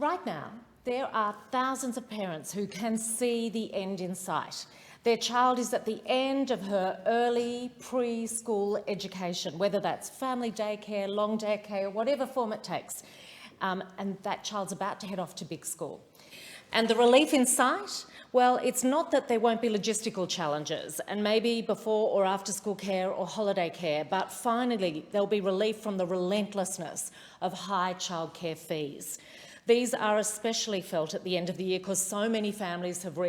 Right now, there are thousands of parents who can see the end in sight. Their child is at the end of her early preschool education, whether that's family daycare, long daycare, whatever form it takes, and that child's about to head off to big school. And the relief in sight? Well, it's not that there won't be logistical challenges and maybe before or after school care or holiday care, but finally there'll be relief from the relentlessness of high childcare fees. These are especially felt at the end of the year because so many families have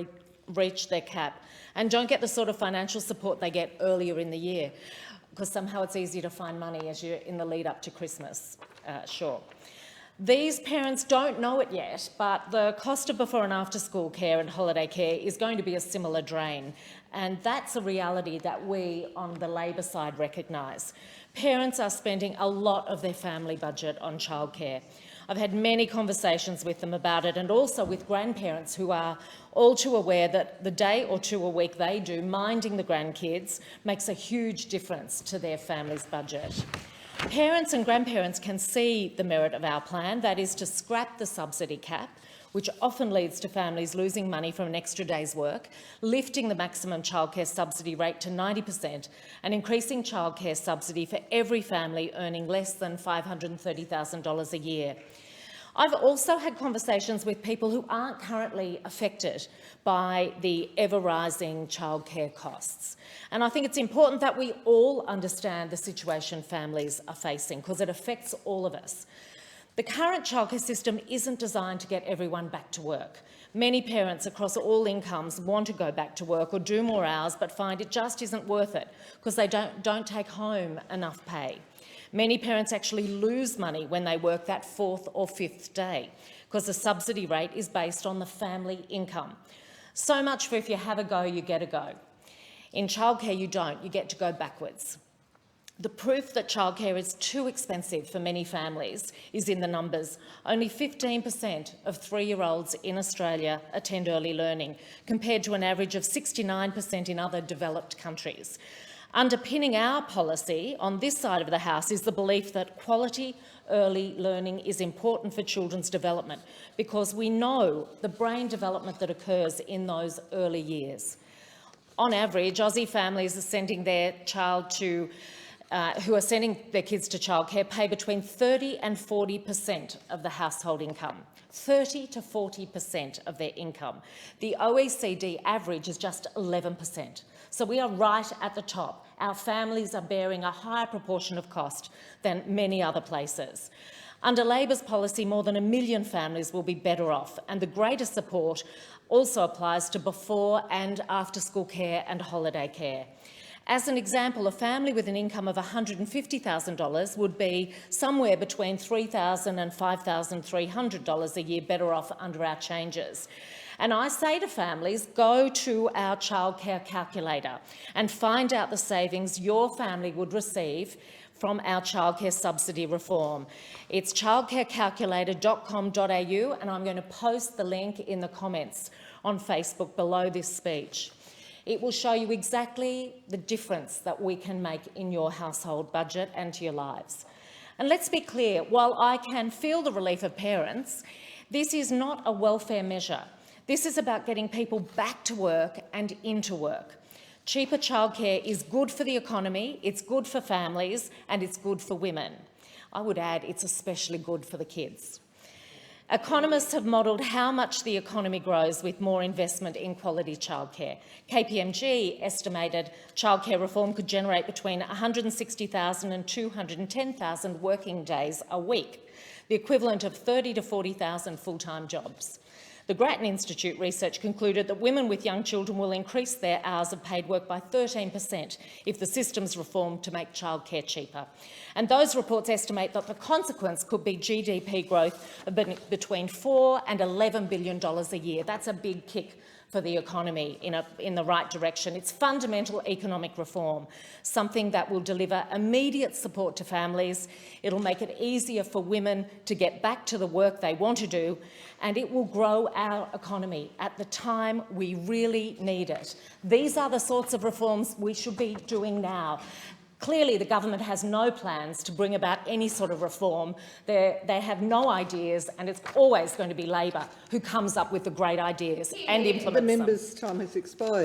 reached their cap and don't get the sort of financial support they get earlier in the year, because somehow it's easier to find money as you're in the lead up to Christmas, sure. These parents don't know it yet, but the cost of before and after school care and holiday care is going to be a similar drain. And that's a reality that we on the Labor side recognise. Parents are spending a lot of their family budget on childcare. I've had many conversations with them about it, and also with grandparents who are all too aware that the day or two a week they do minding the grandkids makes a huge difference to their family's budget. Parents and grandparents can see the merit of our plan, that is to scrap the subsidy cap, which often leads to families losing money from an extra day's work, lifting the maximum childcare subsidy rate to 90% and increasing childcare subsidy for every family earning less than $530,000 a year. I've also had conversations with people who aren't currently affected by the ever-rising childcare costs. And I think it's important that we all understand the situation families are facing, because it affects all of us. The current childcare system isn't designed to get everyone back to work. Many parents across all incomes want to go back to work or do more hours, but find it just isn't worth it because they don't take home enough pay. Many parents actually lose money when they work that fourth or fifth day because the subsidy rate is based on the family income. So much for if you have a go, you get a go. In childcare, you don't. You get to go backwards. The proof that childcare is too expensive for many families is in the numbers. Only 15% of 3-year-olds in Australia attend early learning, compared to an average of 69% in other developed countries. Underpinning our policy on this side of the House is the belief that quality early learning is important for children's development, because we know the brain development that occurs in those early years. On average, Aussie families are sending their child to who are sending their kids to childcare pay between 30 and 40% of the household income. 30 to 40% of their income. The OECD average is just 11%. So we are right at the top. Our families are bearing a higher proportion of cost than many other places. Under Labor's policy, more than 1 million families will be better off, and the greatest support also applies to before and after school care and holiday care. As an example, a family with an income of $150,000 would be somewhere between $3,000 and $5,300 a year better off under our changes. And I say to families, go to our childcare calculator and find out the savings your family would receive from our childcare subsidy reform. It's childcarecalculator.com.au, and I'm going to post the link in the comments on Facebook below this speech. It will show you exactly the difference that we can make in your household budget and to your lives. And let's be clear, while I can feel the relief of parents, this is not a welfare measure. This is about getting people back to work and into work. Cheaper childcare is good for the economy, it's good for families, and it's good for women. I would add it's especially good for the kids. Economists have modelled how much the economy grows with more investment in quality childcare. KPMG estimated childcare reform could generate between 160,000 and 210,000 working days a week, the equivalent of 30 to 40,000 full-time jobs. The Grattan Institute research concluded that women with young children will increase their hours of paid work by 13% if the system's reformed to make childcare cheaper. And those reports estimate that the consequence could be GDP growth of between $4 and $11 billion a year. That's a big kick for the economy in the right direction. It's fundamental economic reform, something that will deliver immediate support to families. It'll make it easier for women to get back to the work they want to do, and it will grow our economy at the time we really need it. These are the sorts of reforms we should be doing now. Clearly, the government has no plans to bring about any sort of reform. They have no ideas, and it's always going to be Labor who comes up with the great ideas and implements them. The member's time has expired.